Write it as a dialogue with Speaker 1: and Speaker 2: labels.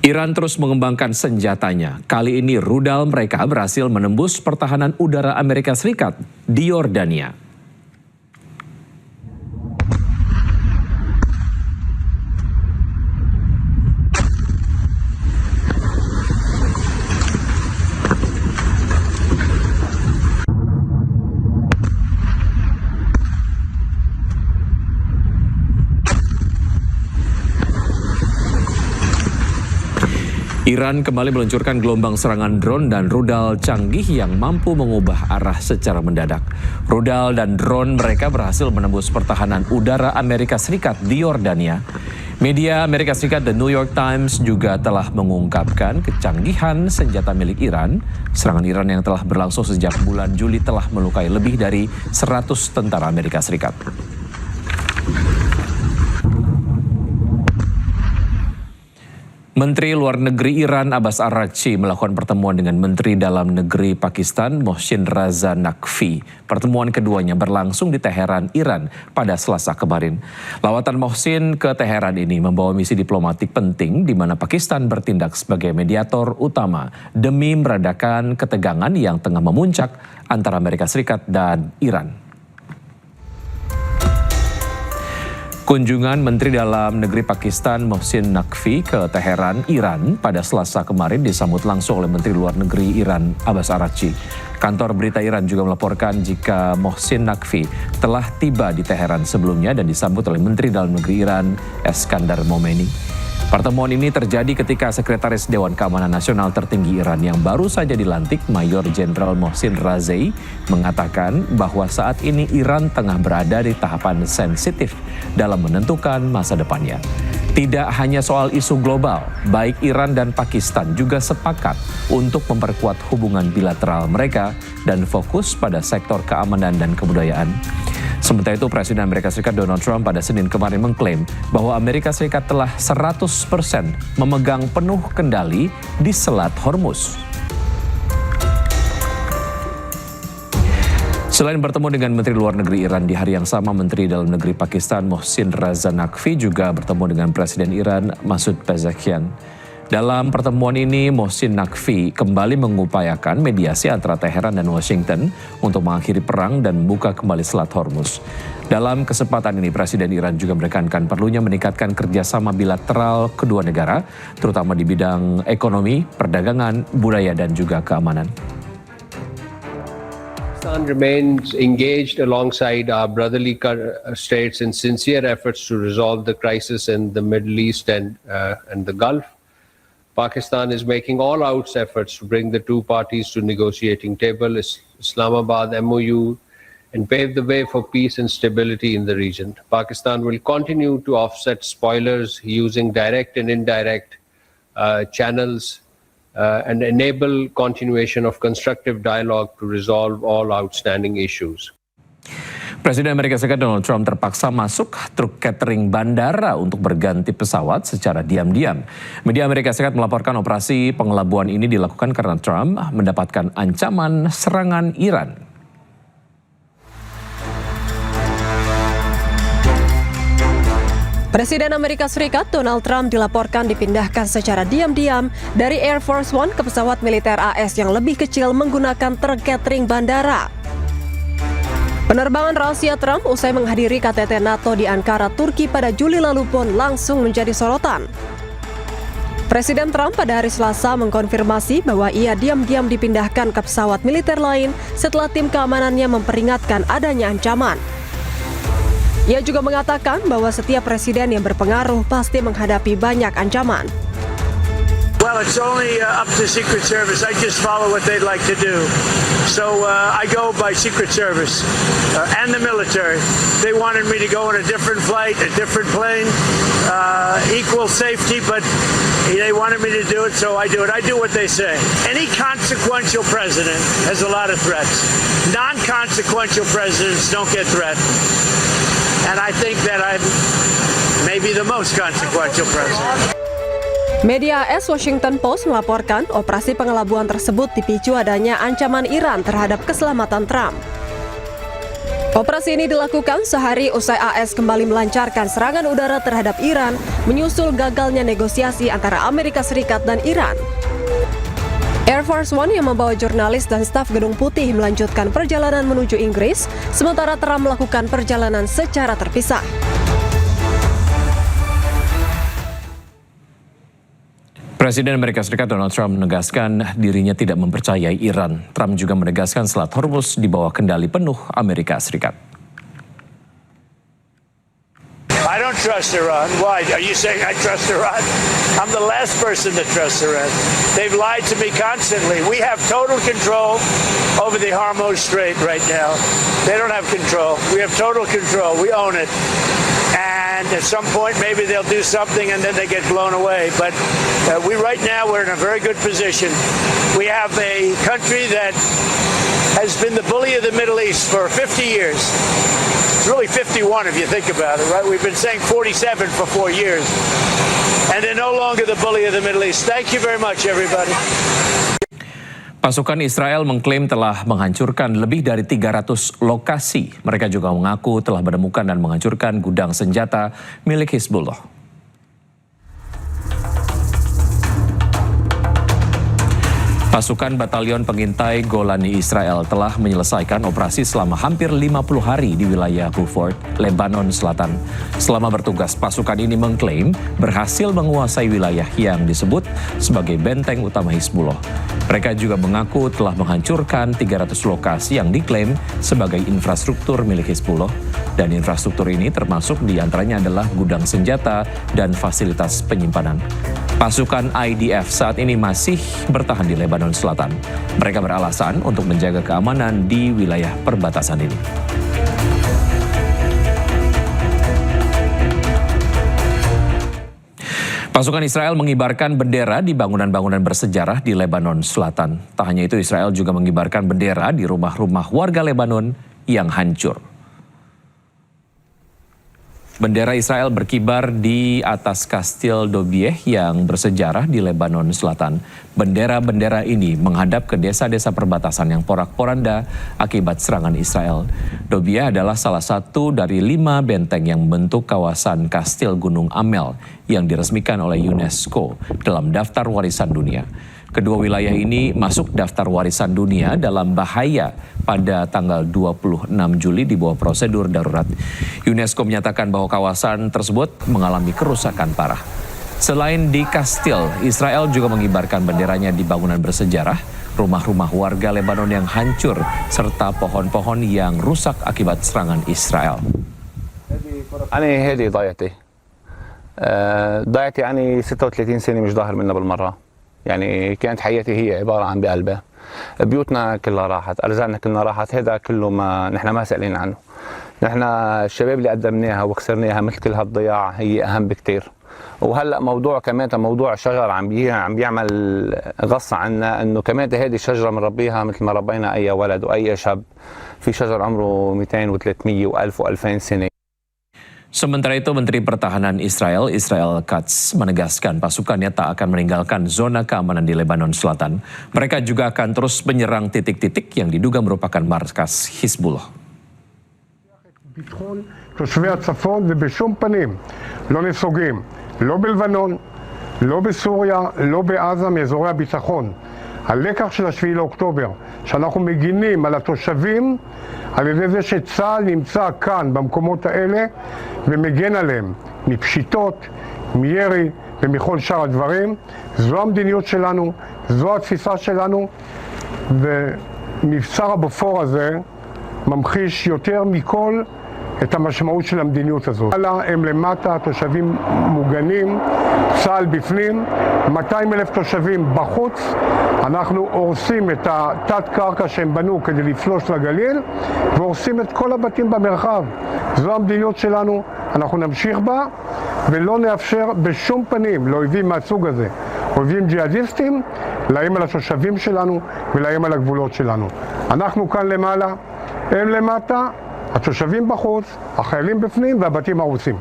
Speaker 1: Iran terus mengembangkan senjatanya. Kali ini rudal mereka berhasil menembus pertahanan udara Amerika Serikat di Yordania. Iran kembali meluncurkan gelombang serangan drone dan rudal canggih yang mampu mengubah arah secara mendadak. Rudal dan drone mereka berhasil menembus pertahanan udara Amerika Serikat di Yordania. Media Amerika Serikat The New York Times juga telah mengungkapkan kecanggihan senjata milik Iran. Serangan Iran yang telah berlangsung sejak bulan Juli telah melukai lebih dari 100 tentara Amerika Serikat. Menteri Luar Negeri Iran Abbas Araghchi melakukan pertemuan dengan Menteri Dalam Negeri Pakistan Mohsin Raza Naqvi. Pertemuan keduanya berlangsung di Teheran, Iran pada Selasa kemarin. Lawatan Mohsin ke Teheran ini membawa misi diplomatik penting di mana Pakistan bertindak sebagai mediator utama demi meredakan ketegangan yang tengah memuncak antara Amerika Serikat dan Iran. Kunjungan Menteri Dalam Negeri Pakistan Mohsin Naqvi ke Teheran, Iran pada Selasa kemarin disambut langsung oleh Menteri Luar Negeri Iran Abbas Araghchi. Kantor berita Iran juga melaporkan jika Mohsin Naqvi telah tiba di Teheran sebelumnya dan disambut oleh Menteri Dalam Negeri Iran Eskandar Momeni. Pertemuan ini terjadi ketika Sekretaris Dewan Keamanan Nasional tertinggi Iran yang baru saja dilantik Mayor Jenderal Mohsin Razai mengatakan bahwa saat ini Iran tengah berada di tahapan sensitif dalam menentukan masa depannya. Tidak hanya soal isu global, baik Iran dan Pakistan juga sepakat untuk memperkuat hubungan bilateral mereka dan fokus pada sektor keamanan dan kebudayaan. Sementara itu, Presiden Amerika Serikat Donald Trump pada Senin kemarin mengklaim bahwa Amerika Serikat telah 100% memegang penuh kendali di Selat Hormuz. Selain bertemu dengan Menteri Luar Negeri Iran di hari yang sama, Menteri Dalam Negeri Pakistan Mohsin Raza Naqvi juga bertemu dengan Presiden Iran Masoud Pezeshkian. Dalam pertemuan ini, Mohsin Naqvi kembali mengupayakan mediasi antara Teheran dan Washington untuk mengakhiri perang dan membuka kembali Selat Hormuz. Dalam kesempatan ini, Presiden Iran juga menekankan perlunya meningkatkan kerjasama bilateral kedua negara, terutama di bidang ekonomi, perdagangan, budaya, dan juga keamanan.
Speaker 2: Pakistan remains engaged alongside our brotherly states in sincere efforts to resolve the crisis in the Middle East and the Gulf. Pakistan is making all-out efforts to bring the two parties to negotiating table, Islamabad MOU, and pave the way for peace and stability in the region. Pakistan will continue to offset spoilers using direct and indirect channels and enable continuation of constructive dialogue to resolve all outstanding issues.
Speaker 1: Presiden Amerika Serikat Donald Trump terpaksa masuk truk catering bandara untuk berganti pesawat secara diam-diam. Media Amerika Serikat melaporkan operasi pengelabuan ini dilakukan karena Trump mendapatkan ancaman serangan Iran.
Speaker 3: Presiden Amerika Serikat Donald Trump dilaporkan dipindahkan secara diam-diam dari Air Force One ke pesawat militer AS yang lebih kecil menggunakan truk catering bandara. Penerbangan rahasia Trump usai menghadiri KTT NATO di Ankara, Turki pada Juli lalu pun langsung menjadi sorotan. Presiden Trump pada hari Selasa mengkonfirmasi bahwa ia diam-diam dipindahkan ke pesawat militer lain setelah tim keamanannya memperingatkan adanya ancaman. Ia juga mengatakan bahwa setiap presiden yang berpengaruh pasti menghadapi banyak ancaman.
Speaker 4: Well, it's only up to Secret Service. I just follow what they'd like to do. So I go by Secret Service and the military. They wanted me to go on a different flight, a different plane, equal safety, but they wanted me to do it, so I do it. I do what they say. Any consequential president has a lot of threats. Non-consequential presidents don't get threatened. And I think that I'm maybe the most consequential president.
Speaker 3: Media AS Washington Post melaporkan operasi pengelabuan tersebut dipicu adanya ancaman Iran terhadap keselamatan Trump. Operasi ini dilakukan sehari usai AS kembali melancarkan serangan udara terhadap Iran, menyusul gagalnya negosiasi antara Amerika Serikat dan Iran. Air Force One yang membawa jurnalis dan staf Gedung Putih melanjutkan perjalanan menuju Inggris, sementara Trump melakukan perjalanan secara terpisah.
Speaker 1: Presiden Amerika Serikat Donald Trump menegaskan dirinya tidak mempercayai Iran. Trump juga menegaskan Selat Hormuz di bawah kendali penuh Amerika Serikat.
Speaker 4: I don't trust Iran. Why? Are you saying I trust Iran? I'm the last person to trust Iran. They've lied to me constantly. We have total control over the Hormuz Strait right now. They don't have control. We have total control. We own it. And at some point, maybe they'll do something and then they get blown away. But right now, we're in a very good position. We have a country that has been the bully of the Middle East for 50 years. It's really 51 if you think about it, right? We've been saying 47 for 4 years. And they're no longer the bully of the Middle East. Thank you very much, everybody.
Speaker 1: Pasukan Israel mengklaim telah menghancurkan lebih dari 300 lokasi. Mereka juga mengaku telah menemukan dan menghancurkan gudang senjata milik Hizbullah. Pasukan Batalion Pengintai Golani Israel telah menyelesaikan operasi selama hampir 50 hari di wilayah Beaufort, Lebanon Selatan. Selama bertugas, pasukan ini mengklaim berhasil menguasai wilayah yang disebut sebagai benteng utama Hizbullah. Mereka juga mengaku telah menghancurkan 300 lokasi yang diklaim sebagai infrastruktur milik Hizbullah. Dan infrastruktur ini termasuk diantaranya adalah gudang senjata dan fasilitas penyimpanan. Pasukan IDF saat ini masih bertahan di Lebanon Selatan. Mereka beralasan untuk menjaga keamanan di wilayah perbatasan ini. Pasukan Israel mengibarkan bendera di bangunan-bangunan bersejarah di Lebanon Selatan. Tak hanya itu, Israel juga mengibarkan bendera di rumah-rumah warga Lebanon yang hancur. Bendera Israel berkibar di atas Kastil Dobieh yang bersejarah di Lebanon Selatan. Bendera-bendera ini menghadap ke desa-desa perbatasan yang porak-poranda akibat serangan Israel. Dobieh adalah salah satu dari 5 benteng yang membentuk kawasan Kastil Gunung Amel yang diresmikan oleh UNESCO dalam daftar warisan dunia. Kedua wilayah ini masuk daftar warisan dunia dalam bahaya pada tanggal 26 Juli di bawah prosedur darurat. UNESCO menyatakan bahwa kawasan tersebut mengalami kerusakan parah. Selain di Kastil, Israel juga mengibarkan benderanya di bangunan bersejarah, rumah-rumah warga Lebanon yang hancur, serta pohon-pohon yang rusak akibat serangan Israel.
Speaker 5: أنا هذه ضايعتي يعني 36 سنة مش ظاهر منها بالمرة. يعني كانت حياتي هي عبارة عن بقلبها. بيوتنا كلها راحت، أرزاقنا كلها راحت، هذا كله ما نحن ما سألين عنه. نحن الشباب اللي قدمناها وكسرناها مثل كل هالضياع هي أهم بكتير. وهلا موضوع كمان موضوع شجر عم بيعمل غصة عنا، انه كمان هذه الشجرة بنربيها مثل ما ربينا اي ولد واي شاب. في شجر عمره 200 و300 و1000 و2000 سنة.
Speaker 1: Sementara itu, Menteri Pertahanan Israel Katz, menegaskan pasukannya tak akan meninggalkan zona keamanan di Lebanon Selatan. Mereka juga akan terus menyerang titik-titik yang diduga merupakan markas Hizbullah.
Speaker 6: ביטחון תושבי הצפון ובשום פנים לא נסוגים, לא בלבנון, לא בסוריה, לא בעזה מאזורי הביטחון. הלקח של 7 לאוקטובר, שאנחנו מגינים על התושבים על ידי זה שצה"ל נמצא כאן במקומות האלה ומגן עליהם מפשיטות, מירי ומכל שאר הדברים. זו המדיניות שלנו, זו התפיסה שלנו, ומבצר הבופור הזה ממחיש יותר מכל את המשמעות של המדיניות הזאת. הם למטה, תושבים מוגנים, צה"ל בפנים, 200,000 תושבים בחוץ. אנחנו הורסים את התת קרקע שהם בנו כדי לפלוש לגליל, והורסים את כל הבתים במרחב. זו המדיניות שלנו, אנחנו נמשיך בה, ולא נאפשר בשום פנים לאויבים מהסוג הזה, אויבים ג'יהאדיסטים, לאיים על התושבים שלנו ולאיים על הגבולות שלנו. אנחנו כאן למעלה, הם למטה, התושבים בחוץ, החיילים בפנים והבתים הרוסים.